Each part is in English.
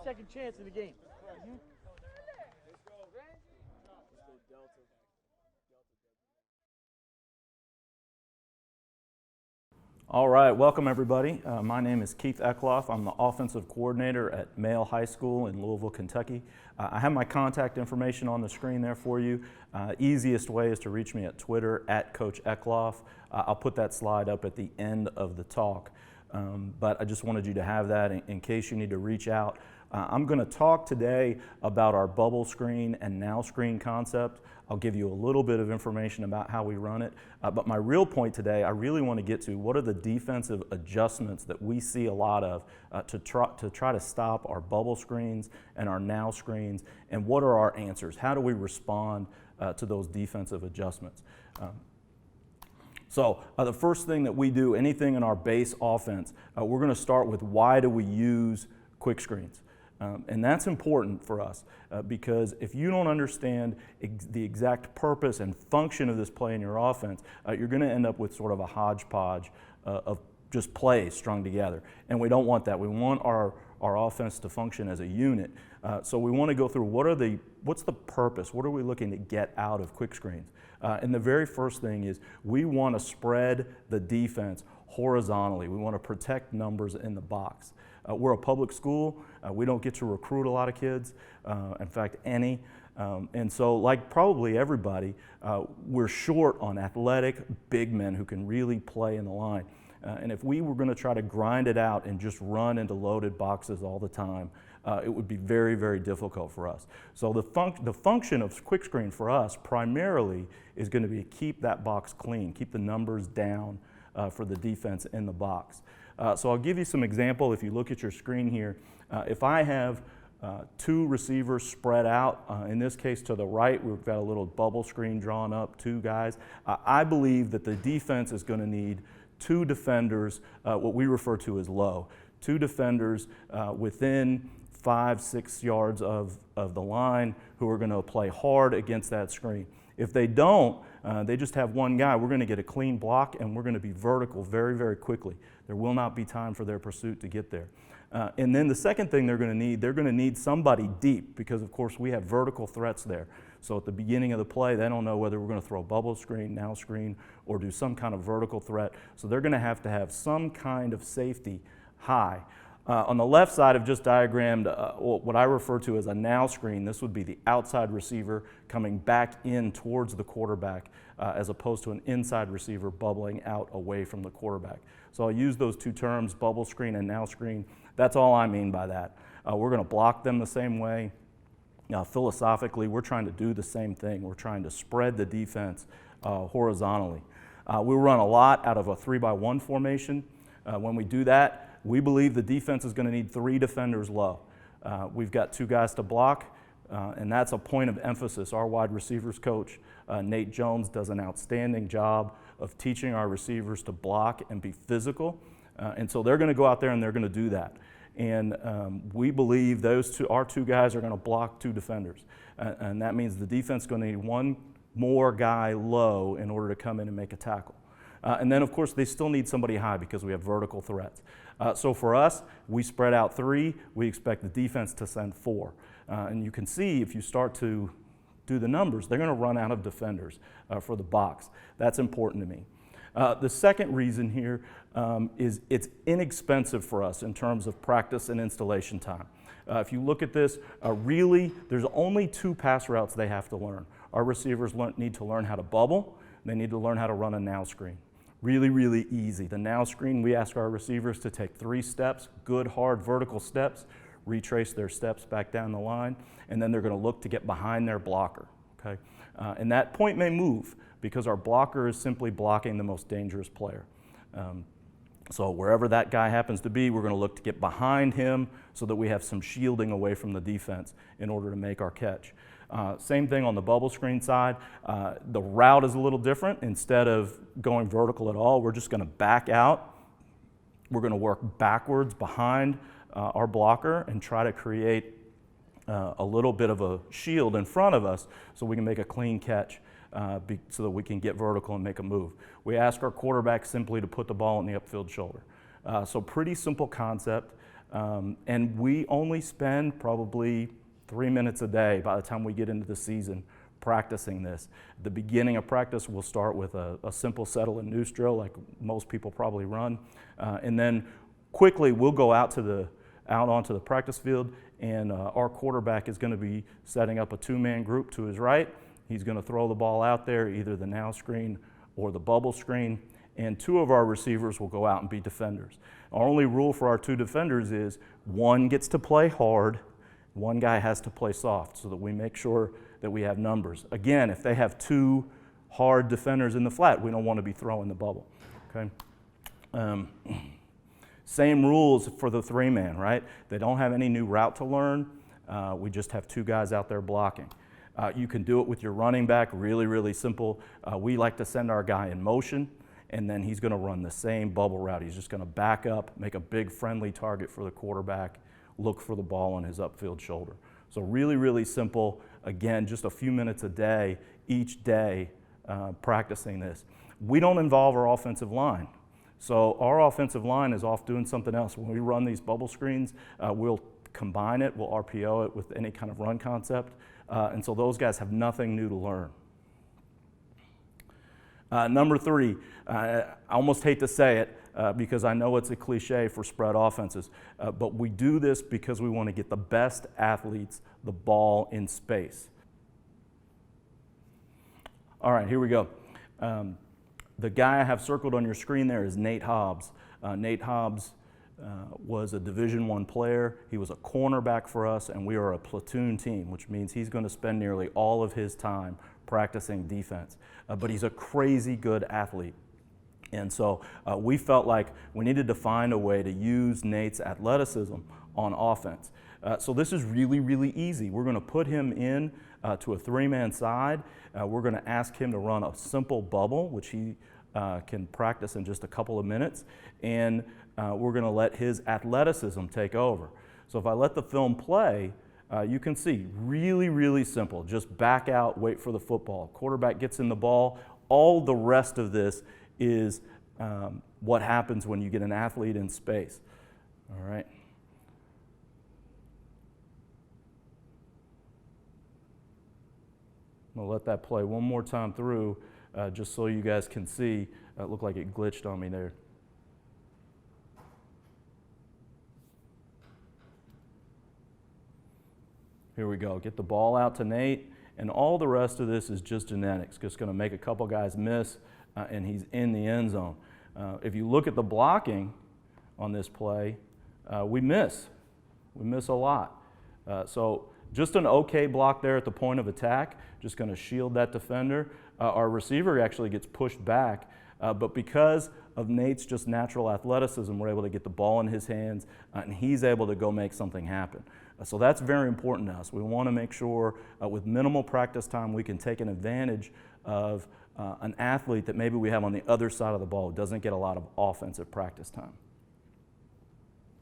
second chance in the game. All right, welcome everybody. My name is Keith Eckloff. I'm the offensive coordinator at Male High School in Louisville, Kentucky. I have my contact information on the screen there for you. Easiest way is to reach me at Twitter at Coach Eckloff. I'll put that slide up at the end of the talk. But I just wanted you to have that in case you need to reach out. I'm going to talk today about our bubble screen and now screen concept. I'll give you a little bit of information about how we run it. But my real point today, I really want to get to what are the defensive adjustments that we see a lot of to try to stop our bubble screens and our now screens, and what are our answers? How do we respond to those defensive adjustments? So the first thing that we do, anything in our base offense, we're going to start with why do we use quick screens? And that's important for us because if you don't understand the exact purpose and function of this play in your offense, you're going to end up with sort of a hodgepodge of just plays strung together. And we don't want that. We want our offense to function as a unit. So we want to go through what's the purpose? What are we looking to get out of quick screens? And the very first thing is we want to spread the defense horizontally. We want to protect numbers in the box. We're a public school. We don't get to recruit a lot of kids, in fact, any. And so, like probably everybody, we're short on athletic big men who can really play in the line. And if we were going to try to grind it out and just run into loaded boxes all the time, it would be very, very difficult for us. So the function of quick screen for us primarily is going to be to keep that box clean, keep the numbers down for the defense in the box. So I'll give you some example. If you look at your screen here, if I have two receivers spread out, in this case to the right, we've got a little bubble screen drawn up, two guys. I believe that the defense is going to need two defenders, what we refer to as low. Two defenders within 5-6 yards of the line who are going to play hard against that screen. If they don't, they just have one guy, we're going to get a clean block and we're going to be vertical very, very quickly. There will not be time for their pursuit to get there. And then the second thing they're going to need somebody deep because, of course, we have vertical threats there. So at the beginning of the play, they don't know whether we're going to throw bubble screen, now screen, or do some kind of vertical threat. So they're going to have some kind of safety high. On the left side, I've just diagrammed what I refer to as a now screen. This would be the outside receiver coming back in towards the quarterback as opposed to an inside receiver bubbling out away from the quarterback. So I'll use those two terms, bubble screen and now screen. That's all I mean by that. We're going to block them the same way. Philosophically, we're trying to do the same thing. We're trying to spread the defense horizontally. We run a lot out of a 3-by-1 formation. When we do that, we believe the defense is going to need 3 defenders low. We've got 2 guys to block, and that's a point of emphasis. Our wide receivers coach, Nate Jones, does an outstanding job of teaching our receivers to block and be physical. And so they're going to go out there and they're going to do that. And we believe our 2 guys are going to block 2 defenders. And that means the defense is going to need 1 more guy low in order to come in and make a tackle. And then, of course, they still need somebody high because we have vertical threats. So for us, we spread out 3. We expect the defense to send 4. And you can see if you start to do the numbers, they're going to run out of defenders for the box. That's important to me. The second reason here is it's inexpensive for us in terms of practice and installation time. If you look at this, really, there's only 2 pass routes they have to learn. Our receivers need to learn how to bubble. They need to learn how to run a now screen. Really, really easy. The now screen, we ask our receivers to take 3 steps, good, hard, vertical steps, retrace their steps back down the line, and then they're going to look to get behind their blocker. Okay? And that point may move because our blocker is simply blocking the most dangerous player. So wherever that guy happens to be, we're going to look to get behind him so that we have some shielding away from the defense in order to make our catch. Same thing on the bubble screen side. The route is a little different. Instead of going vertical at all, we're just going to back out. We're going to work backwards behind our blocker and try to create a little bit of a shield in front of us so we can make a clean catch so that we can get vertical and make a move. We ask our quarterback simply to put the ball in the upfield shoulder. So pretty simple concept. And we only spend probably 3 minutes a day by the time we get into the season practicing this. At the beginning of practice, we'll start with a simple settle and noose drill like most people probably run. And then quickly we'll go out onto the practice field, and our quarterback is going to be setting up a two-man group to his right. He's going to throw the ball out there, either the now screen or the bubble screen, and two of our receivers will go out and be defenders. Our only rule for our two defenders is one gets to play hard, one guy has to play soft, so that we make sure that we have numbers. Again, if they have two hard defenders in the flat, we don't want to be throwing the bubble. Okay. Same rules for the three-man, right? They don't have any new route to learn. We just have two guys out there blocking. You can do it with your running back, really, really simple. We like to send our guy in motion, and then he's going to run the same bubble route. He's just going to back up, make a big friendly target for the quarterback, look for the ball on his upfield shoulder. So really, really simple. Again, just a few minutes a day, each day, practicing this. We don't involve our offensive line. So our offensive line is off doing something else. When we run these bubble screens, we'll combine it, we'll RPO it with any kind of run concept. And so those guys have nothing new to learn. Number three, I almost hate to say it because I know it's a cliche for spread offenses, but we do this because we want to get the best athletes the ball in space. All right, here we go. The guy I have circled on your screen there is Nate Hobbs. Nate Hobbs was a Division I player. He was a cornerback for us, and we are a platoon team, which means he's going to spend nearly all of his time practicing defense. But he's a crazy good athlete. And so we felt like we needed to find a way to use Nate's athleticism on offense. So this is really, really easy. We're going to put him in to a three-man side. We're going to ask him to run a simple bubble, which he can practice in just a couple of minutes. And we're going to let his athleticism take over. So if I let the film play, you can see, really, really simple. Just back out, wait for the football. Quarterback gets in the ball. All the rest of this is what happens when you get an athlete in space. All right. I'm going to let that play one more time through just so you guys can see. It looked like it glitched on me there. Here we go. Get the ball out to Nate, and all the rest of this is just genetics. Just going to make a couple guys miss, and he's in the end zone. If you look at the blocking on this play, we miss. We miss a lot. So just an okay block there at the point of attack, just going to shield that defender. Our receiver actually gets pushed back, but because of Nate's just natural athleticism, we're able to get the ball in his hands, and he's able to go make something happen. So that's very important to us. We want to make sure with minimal practice time we can take an advantage of an athlete that maybe we have on the other side of the ball who doesn't get a lot of offensive practice time.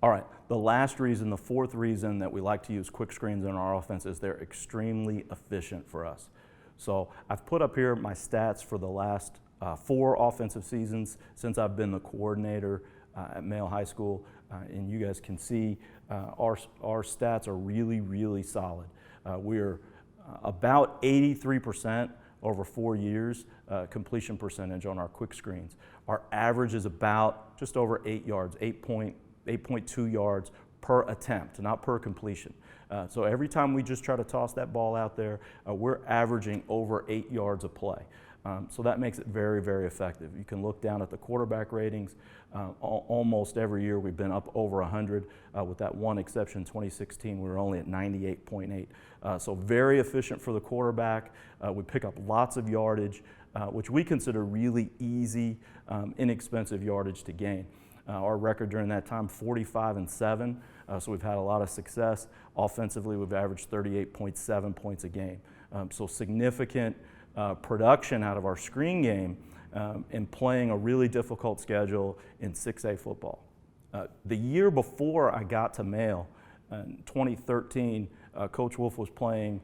All right, the last reason, the fourth reason that we like to use quick screens in our offense is they're extremely efficient for us. So I've put up here my stats for the last 4 offensive seasons since I've been the coordinator at Male High School, and you guys can see our stats are really, really solid. We're about 83% over 4 years completion percentage on our quick screens. Our average is about just over 8 yards, 8.2 yards per attempt, not per completion. So every time we just try to toss that ball out there, we're averaging over 8 yards of play. So that makes it very, very effective. You can look down at the quarterback ratings. Almost every year we've been up over 100. With that one exception, 2016, we were only at 98.8. So very efficient for the quarterback. We pick up lots of yardage, which we consider really easy, inexpensive yardage to gain. Our record during that time, 45-7. So we've had a lot of success. Offensively, we've averaged 38.7 points a game. So significant production out of our screen game and playing a really difficult schedule in 6A football. The year before I got to Male, in 2013, Coach Wolf was playing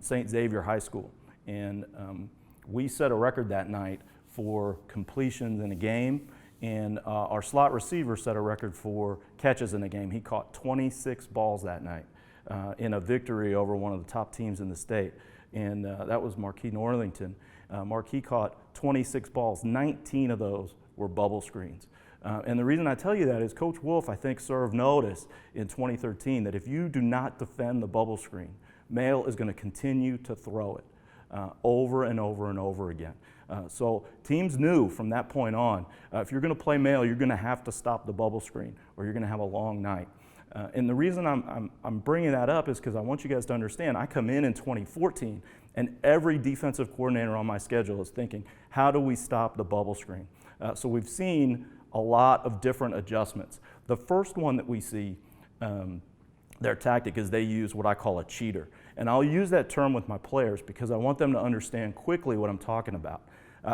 St. Xavier High School, and we set a record that night for completions in a game, And our slot receiver set a record for catches in a game. He caught 26 balls that night in a victory over one of the top teams in the state. And that was Marquis Northington. Marquis caught 26 balls. 19 of those were bubble screens. And the reason I tell you that is Coach Wolf, I think, served notice in 2013 that if you do not defend the bubble screen, Male is going to continue to throw it over and over and over again. So teams knew from that point on, if you're going to play Male, you're going to have to stop the bubble screen or you're going to have a long night. And the reason I'm bringing that up is because I want you guys to understand, I come in 2014 and every defensive coordinator on my schedule is thinking, how do we stop the bubble screen? So we've seen a lot of different adjustments. The first one that we see, their tactic is they use what I call a cheater. And I'll use that term with my players because I want them to understand quickly what I'm talking about.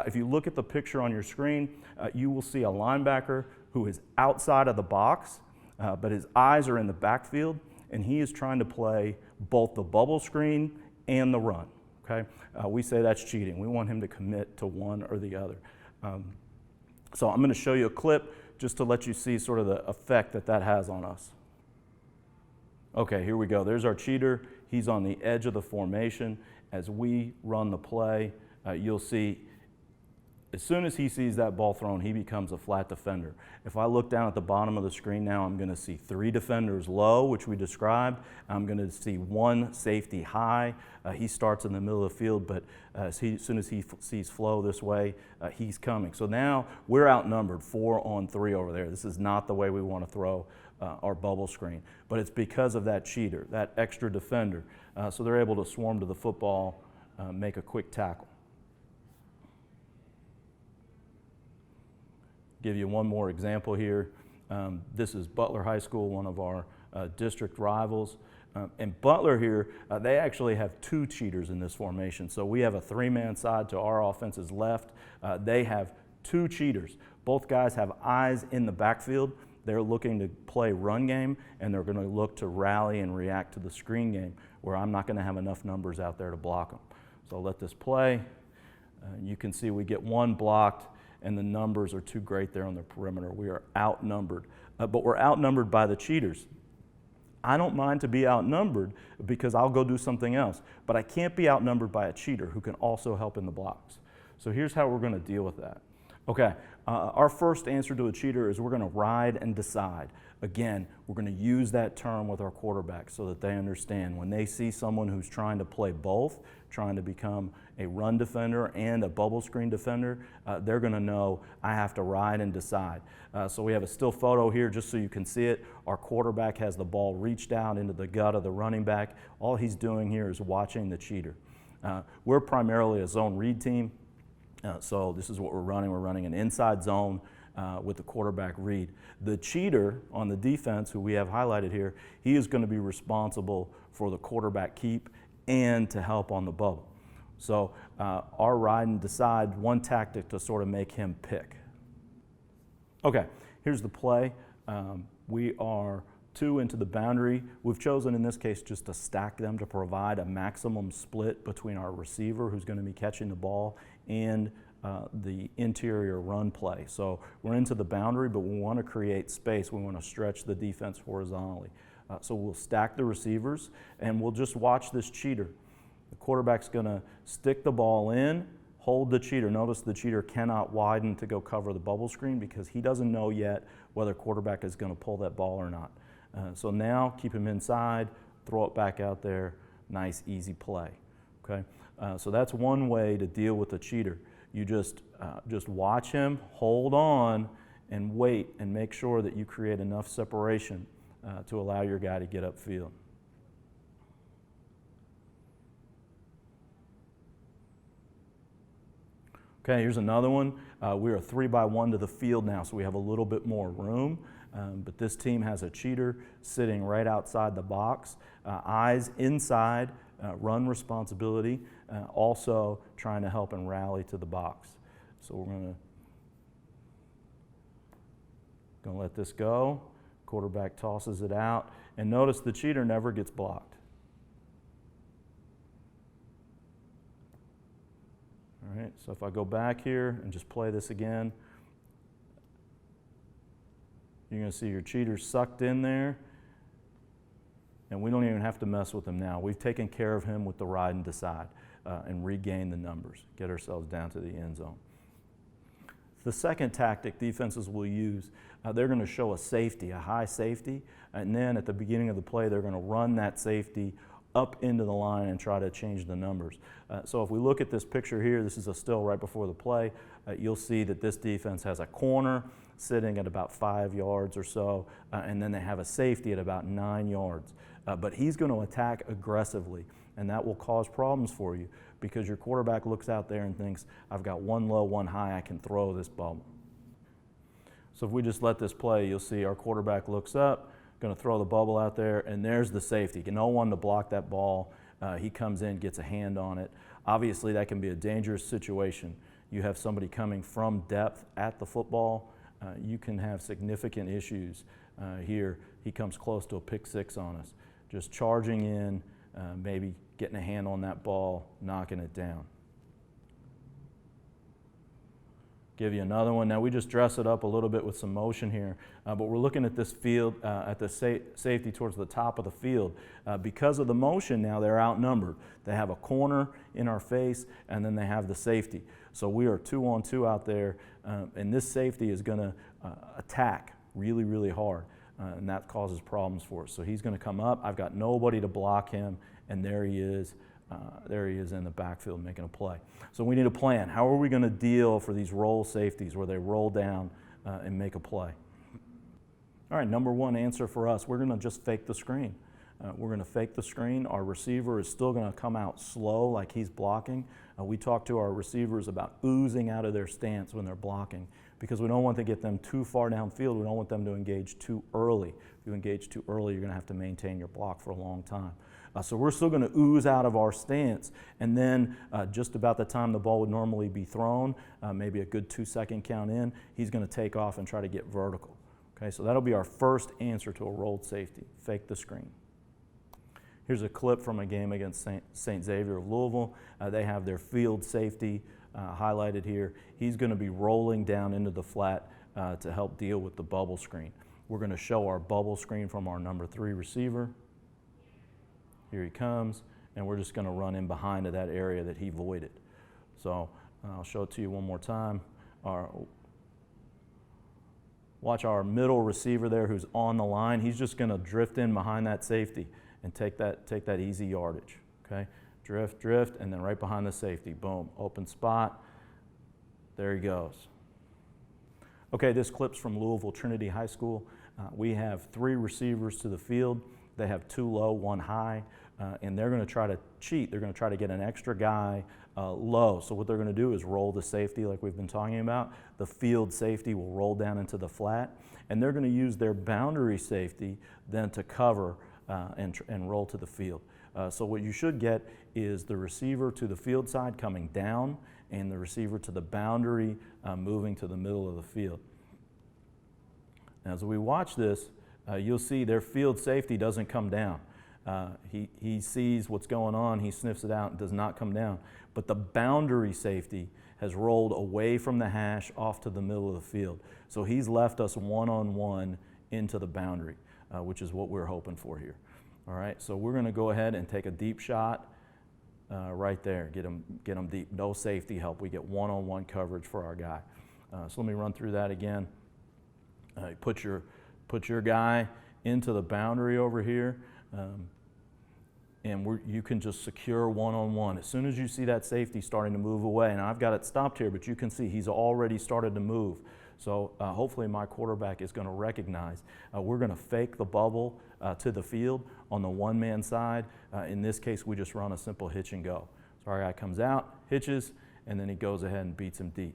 If you look at the picture on your screen, you will see a linebacker who is outside of the box, but his eyes are in the backfield, and he is trying to play both the bubble screen and the run. Okay? We say that's cheating. We want him to commit to one or the other. So I'm going to show you a clip just to let you see sort of the effect that that has on us. Okay, here we go. There's our cheater. He's on the edge of the formation. As we run the play, you'll see as soon as he sees that ball thrown, he becomes a flat defender. If I look down at the bottom of the screen now, I'm going to see 3 defenders low, which we described. I'm going to see 1 safety high. He starts in the middle of the field, but as soon as he sees flow this way, he's coming. So now we're outnumbered 4-on-3 over there. This is not the way we want to throw our bubble screen, but it's because of that cheater, that extra defender. So they're able to swarm to the football, make a quick tackle. Give you one more example here. This is Butler High School, one of our district rivals. And Butler here, they actually have 2 cheaters in this formation. So we have a 3-man side to our offense's left. They have 2 cheaters. Both guys have eyes in the backfield. They're looking to play run game, and they're going to look to rally and react to the screen game, where I'm not going to have enough numbers out there to block them. So I'll let this play. You can see we get 1 blocked, and the numbers are too great there on the perimeter. We are outnumbered, but we're outnumbered by the cheaters. I don't mind to be outnumbered because I'll go do something else, but I can't be outnumbered by a cheater who can also help in the blocks. So here's how we're going to deal with that. Okay, our first answer to a cheater is we're going to ride and decide. Again, we're going to use that term with our quarterbacks so that they understand when they see someone who's trying to play both, trying to become a run defender and a bubble screen defender, they're going to know I have to ride and decide. So we have a still photo here just so you can see it. Our quarterback has the ball reached out into the gut of the running back. All he's doing here is watching the cheater. We're primarily a zone read team. So this is what we're running. We're running an inside zone with the quarterback read. The cheater on the defense, who we have highlighted here, he is going to be responsible for the quarterback keep and to help on the bubble. So our ride and decide, one tactic to sort of make him pick. Okay, here's the play. We are 2 into the boundary. We've chosen in this case just to stack them to provide a maximum split between our receiver, who's going to be catching the ball, and the interior run play. So we're into the boundary, but we want to create space. We want to stretch the defense horizontally. So we'll stack the receivers, and we'll just watch this cheater. The quarterback's going to stick the ball in, hold the cheater. Notice the cheater cannot widen to go cover the bubble screen because he doesn't know yet whether quarterback is going to pull that ball or not. So now keep him inside, throw it back out there, nice easy play. Okay, so that's one way to deal with the cheater. You just watch him, hold on, and wait, and make sure that you create enough separation to allow your guy to get upfield. Okay, here's another one. We are 3-by-1 to the field now, so we have a little bit more room. But this team has a cheater sitting right outside the box, eyes inside, run responsibility, also trying to help and rally to the box. So we're going to let this go. Quarterback tosses it out, and notice the cheater never gets blocked. All right, so if I go back here and just play this again, You're going to see your cheaters sucked in there, and we don't even have to mess with him now. We've taken care of him with the ride and decide and regain the numbers, get ourselves down to the end zone. The second tactic defenses will use, they're going to show a safety, a high safety, and then at the beginning of the play, they're going to run that safety up into the line and try to change the numbers. So if we look at this picture here, this is a still right before the play, you'll see that this defense has a corner sitting at about 5 yards or so, and then they have a safety at about 9 yards. But he's going to attack aggressively, and that will cause problems for you because your quarterback looks out there and thinks, I've got one low, one high, I can throw this ball. So if we just let this play, you'll see our quarterback looks up, going to throw the bubble out there, and there's the safety. No one to block that ball. He comes in, gets a hand on it. Obviously, that can be a dangerous situation. You have somebody coming from depth at the football. You can have significant issues here. He comes close to a pick six on us. Just charging in, maybe getting a hand on that ball, knocking it down. Give you another one. Now we just dress it up a little bit with some motion here, but we're looking at this field, at the safety towards the top of the field. Because of the motion now, they're outnumbered. They have a corner in our face, and then they have the safety. So we are 2-on-2 out there, and this safety is going to attack really, really hard, and that causes problems for us. So he's going to come up. I've got nobody to block him, and there he is. There he is in the backfield making a play. So we need a plan. How are we going to deal for these roll safeties where they roll down and make a play? All right, number one answer for us, we're going to just fake the screen. We're going to fake the screen. Our receiver is still going to come out slow like he's blocking. We talk to our receivers about oozing out of their stance when they're blocking because we don't want to get them too far downfield. We don't want them to engage too early. If you engage too early, you're going to have to maintain your block for a long time. So we're still going to ooze out of our stance, and then just about the time the ball would normally be thrown, maybe a good 2-second count in, he's going to take off and try to get vertical. Okay, so that'll be our first answer to a rolled safety, fake the screen. Here's a clip from a game against St. Xavier of Louisville. They have their field safety highlighted here. He's going to be rolling down into the flat to help deal with the bubble screen. We're going to show our bubble screen from our number 3 receiver. Here he comes, and we're just going to run in behind to that area that he voided. So I'll show it to you one more time. Watch our middle receiver there who's on the line. He's just going to drift in behind that safety and take that easy yardage. Okay, drift, and then right behind the safety, boom, open spot. There he goes. Okay, this clip's from Louisville Trinity High School. We have 3 receivers to the field. They have 2 low, 1 high, and they're going to try to cheat. They're going to try to get an extra guy low. So what they're going to do is roll the safety like we've been talking about. The field safety will roll down into the flat, and they're going to use their boundary safety then to cover and roll to the field. So what you should get is the receiver to the field side coming down and the receiver to the boundary moving to the middle of the field. Now, as we watch this, you'll see their field safety doesn't come down. He sees what's going on, he sniffs it out and does not come down. But the boundary safety has rolled away from the hash off to the middle of the field. So he's left us one-on-one into the boundary, which is what we're hoping for here. All right, so we're going to go ahead and take a deep shot right there. Get him deep. No safety help. We get one-on-one coverage for our guy. So let me run through that again. Put your guy into the boundary over here, and you can just secure one-on-one. As soon as you see that safety starting to move away, and I've got it stopped here, but you can see he's already started to move. So hopefully my quarterback is going to recognize. We're going to fake the bubble to the field on the one-man side. In this case, we just run a simple hitch and go. So our guy comes out, hitches, and then he goes ahead and beats him deep.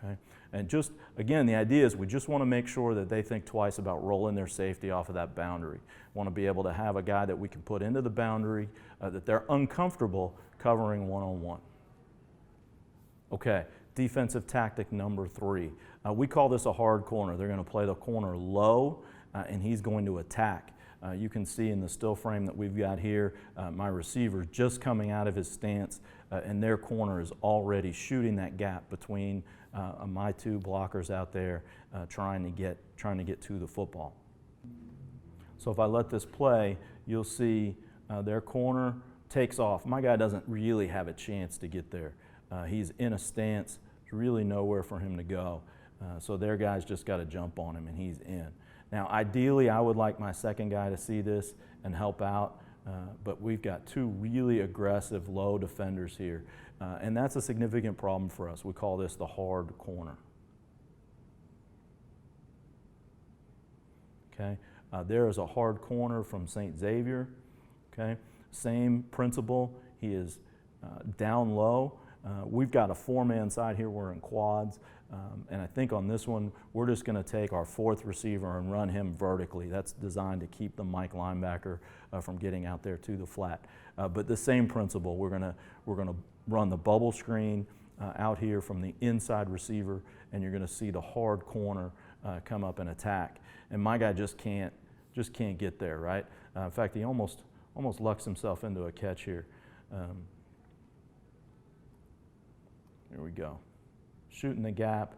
Okay. And just, again, the idea is we just want to make sure that they think twice about rolling their safety off of that boundary. We want to be able to have a guy that we can put into the boundary, that they're uncomfortable covering one-on-one. Okay, defensive tactic number 3. We call this a hard corner. They're going to play the corner low, and he's going to attack. You can see in the still frame that we've got here, my receiver just coming out of his stance, and their corner is already shooting that gap between my two blockers out there trying to get to the football. So if I let this play, you'll see their corner takes off. My guy doesn't really have a chance to get there. He's in a stance. There's really nowhere for him to go. So their guy's just got to jump on him, and he's in. Now, ideally, I would like my second guy to see this and help out, but we've got two really aggressive, low defenders here, and that's a significant problem for us. We call this the hard corner. Okay, there is a hard corner from St. Xavier. Okay, same principle. He is down low. We've got a four-man side here. We're in quads. And I think on this one, we're just going to take our fourth receiver and run him vertically. That's designed to keep the Mike linebacker from getting out there to the flat. But the same principle, we're going to run the bubble screen out here from the inside receiver, and you're going to see the hard corner come up and attack. And my guy just can't get there, right? In fact, he almost lucks himself into a catch here. Here we go. Shooting the gap,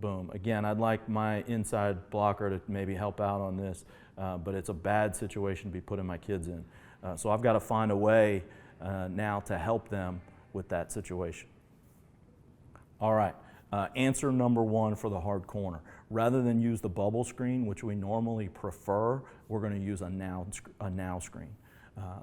boom. Again, I'd like my inside blocker to maybe help out on this, but it's a bad situation to be putting my kids in. So I've got to find a way now to help them with that situation. All right, answer number one for the hard corner. Rather than use the bubble screen, which we normally prefer, we're going to use a now screen.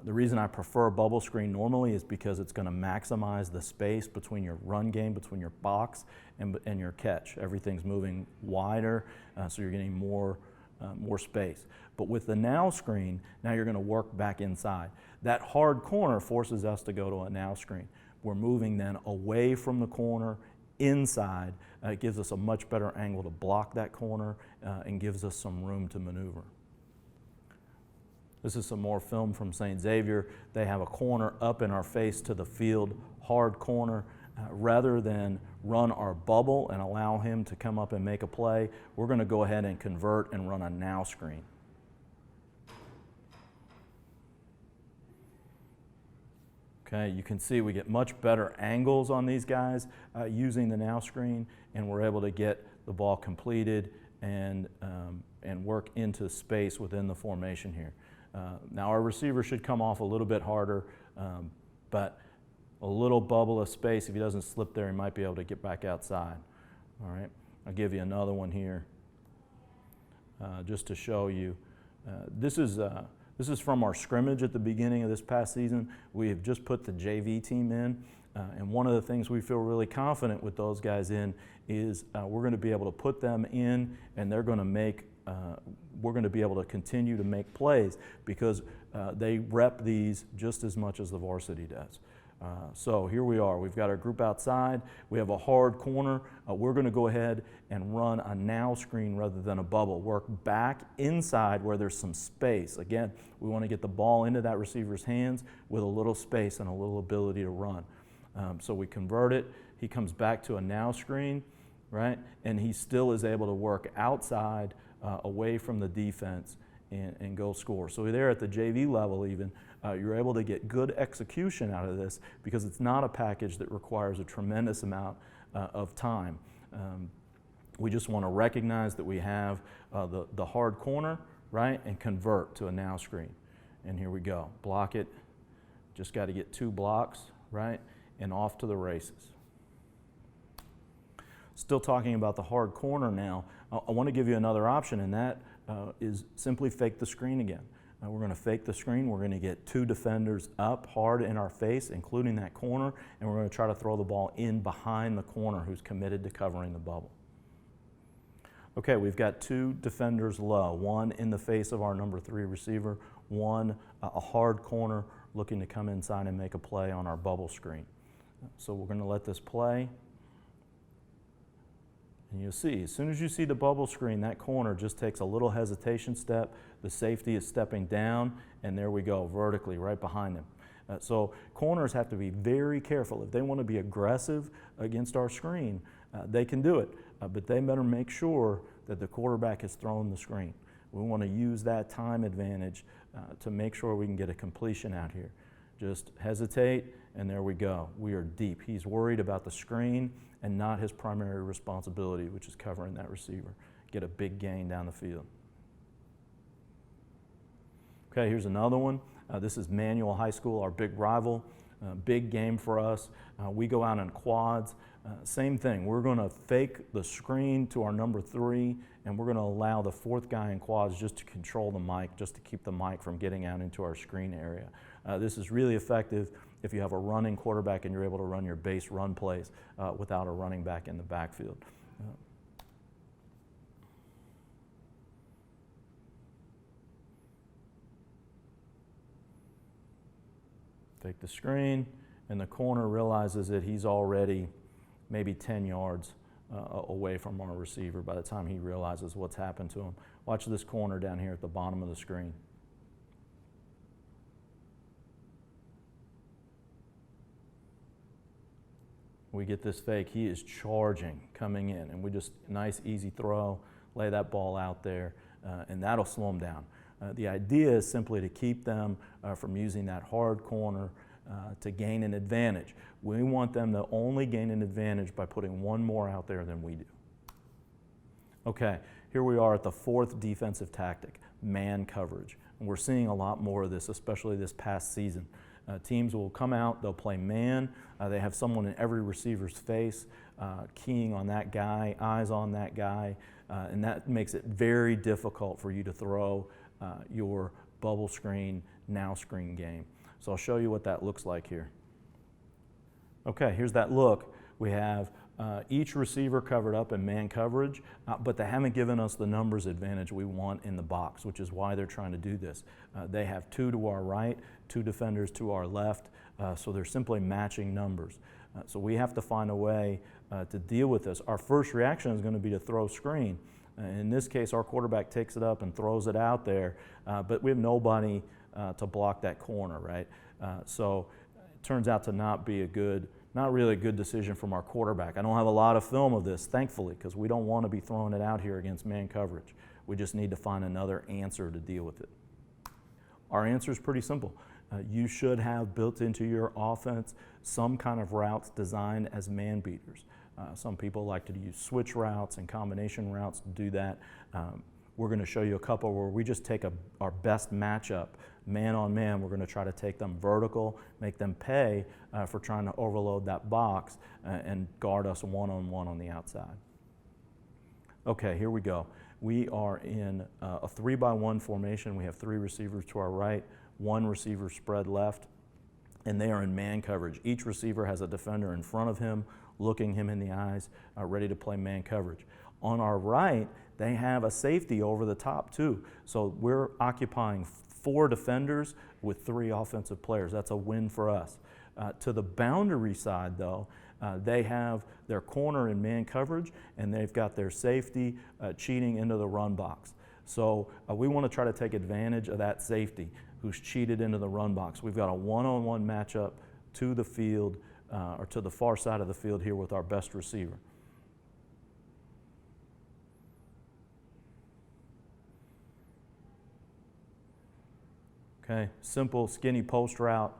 The reason I prefer a bubble screen normally is because it's going to maximize the space between your run game, between your box and your catch. Everything's moving wider, so you're getting more space. But with the now screen, now you're going to work back inside. That hard corner forces us to go to a now screen. We're moving then away from the corner, inside. It gives us a much better angle to block that corner and gives us some room to maneuver. This is some more film from St. Xavier. They have a corner up in our face to the field, hard corner. Rather than run our bubble and allow him to come up and make a play, we're going to go ahead and convert and run a now screen. Okay, you can see we get much better angles on these guys using the now screen, and we're able to get the ball completed and work into space within the formation here. Now our receiver should come off a little bit harder, but a little bubble of space. If he doesn't slip there, he might be able to get back outside. All right, I'll give you another one here just to show you. This is from our scrimmage at the beginning of this past season. We have just put the JV team in, and one of the things we feel really confident with those guys in is we're going to be able to put them in, and they're going to make we're going to be able to continue to make plays because they rep these just as much as the varsity does. So here we are. We've got our group outside. We have a hard corner. We're going to go ahead and run a now screen rather than a bubble. Work back inside where there's some space. Again, we want to get the ball into that receiver's hands with a little space and a little ability to run. So we convert it. He comes back to a now screen, right? And he still is able to work outside away from the defense and go score. So there at the JV level even, you're able to get good execution out of this because it's not a package that requires a tremendous amount of time. We just want to recognize that we have the hard corner, right, and convert to a now screen. And here we go. Block it. Just got to get 2 blocks, right, and off to the races. Still talking about the hard corner now, I want to give you another option, and that is simply fake the screen again. We're going to fake the screen. We're going to get 2 defenders up hard in our face, including that corner, and we're going to try to throw the ball in behind the corner who's committed to covering the bubble. Okay, we've got 2 defenders low, one in the face of our number 3 receiver, one a hard corner looking to come inside and make a play on our bubble screen. So we're going to let this play. And you'll see, as soon as you see the bubble screen, that corner just takes a little hesitation step. The safety is stepping down, and there we go, vertically, right behind him. So corners have to be very careful. If they want to be aggressive against our screen, they can do it. But they better make sure that the quarterback has thrown the screen. We want to use that time advantage to make sure we can get a completion out here. Just hesitate, and there we go. We are deep. He's worried about the screen, and not his primary responsibility, which is covering that receiver. Get a big gain down the field. Okay, here's another one. This is Manual High School, our big rival. Big game for us. We go out in quads. Same thing. We're going to fake the screen to our number 3, and we're going to allow the 4th guy in quads just to control the mic, just to keep the mic from getting out into our screen area. This is really effective if you have a running quarterback and you're able to run your base run plays without a running back in the backfield. Take the screen, and the corner realizes that he's already maybe 10 yards away from our receiver by the time he realizes what's happened to him. Watch this corner down here at the bottom of the screen. We get this fake. He is charging, coming in, and we just, nice, easy throw, lay that ball out there, and that'll slow him down. The idea is simply to keep them from using that hard corner to gain an advantage. We want them to only gain an advantage by putting one more out there than we do. Okay, here we are at the 4th defensive tactic, man coverage. And we're seeing a lot more of this, especially this past season. Teams will come out, they'll play man, they have someone in every receiver's face, keying on that guy, eyes on that guy, and that makes it very difficult for you to throw your bubble screen, now screen game. So I'll show you what that looks like here. Okay, here's that look. We have each receiver covered up in man coverage, but they haven't given us the numbers advantage we want in the box, which is why they're trying to do this. They have 2 to our right, 2 defenders to our left, so they're simply matching numbers. So we have to find a way to deal with this. Our first reaction is going to be to throw screen. In this case, our quarterback takes it up and throws it out there, but we have nobody to block that corner, right? So it turns out to not really a good decision from our quarterback. I don't have a lot of film of this, thankfully, because we don't want to be throwing it out here against man coverage. We just need to find another answer to deal with it. Our answer is pretty simple. You should have built into your offense some kind of routes designed as man beaters. Some people like to use switch routes and combination routes to do that. We're going to show you a couple where we just take our best matchup, man on man. We're going to try to take them vertical, make them pay for trying to overload that box and guard us one-on-one on the outside. Okay, here we go. We are in a 3-by-1 formation. We have 3 receivers to our right, 1 receiver spread left, and they are in man coverage. Each receiver has a defender in front of him, looking him in the eyes, ready to play man coverage. On our right, they have a safety over the top too. So we're occupying 4 defenders with 3 offensive players. That's a win for us. To the boundary side though, they have their corner in man coverage, and they've got their safety cheating into the run box. So we want to try to take advantage of that safety who's cheated into the run box. We've got a one-on-one matchup to the field, or to the far side of the field here with our best receiver. Okay, simple, skinny post route,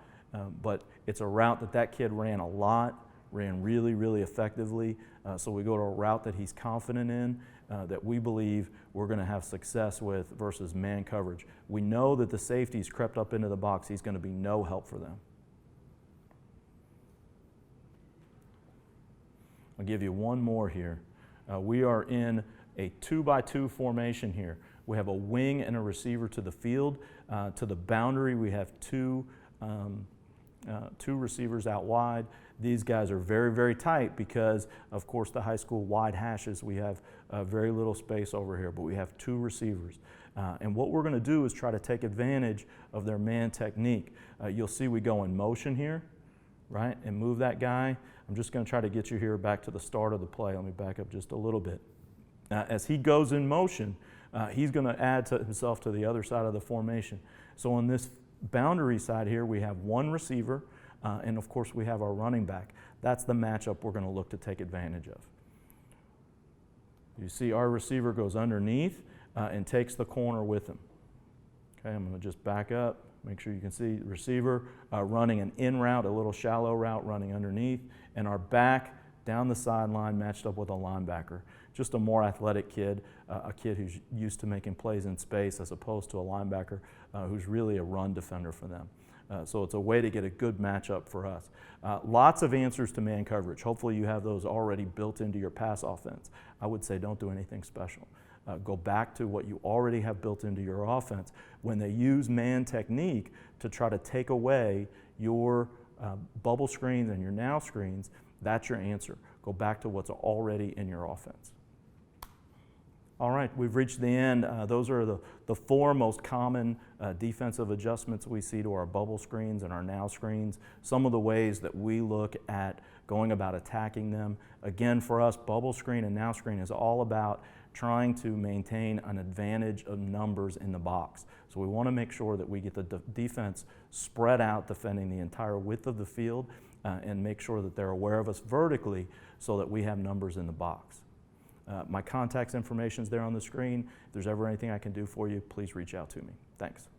but it's a route that kid ran a lot, ran really, really effectively. So we go to a route that he's confident in, that we believe we're going to have success with versus man coverage. We know that the safety's crept up into the box. He's going to be no help for them. I'll give you one more here. We are in a 2-by-2 formation here. We have a wing and a receiver to the field. To the boundary, we have two receivers out wide. These guys are very, very tight because, of course, the high school wide hashes, we have very little space over here, but we have 2 receivers. And what we're going to do is try to take advantage of their man technique. You'll see we go in motion here, right, and move that guy. I'm just going to try to get you here back to the start of the play. Let me back up just a little bit. As he goes in motion, he's going to add himself to the other side of the formation. So on this boundary side here, we have 1 receiver, and of course we have our running back. That's the matchup we're going to look to take advantage of. You see our receiver goes underneath and takes the corner with him. Okay, I'm going to just back up, make sure you can see the receiver running an in route, a little shallow route running underneath, and our back down the sideline matched up with a linebacker. Just a more athletic kid, a kid who's used to making plays in space as opposed to a linebacker who's really a run defender for them. So it's a way to get a good matchup for us. Lots of answers to man coverage. Hopefully you have those already built into your pass offense. I would say don't do anything special. Go back to what you already have built into your offense. When they use man technique to try to take away your bubble screens and your now screens, that's your answer. Go back to what's already in your offense. All right, we've reached the end. Those are the four most common defensive adjustments we see to our bubble screens and our now screens. Some of the ways that we look at going about attacking them. Again, for us, bubble screen and now screen is all about trying to maintain an advantage of numbers in the box. So we want to make sure that we get the defense spread out, defending the entire width of the field, and make sure that they're aware of us vertically so that we have numbers in the box. My contact information is there on the screen. If there's ever anything I can do for you, please reach out to me. Thanks.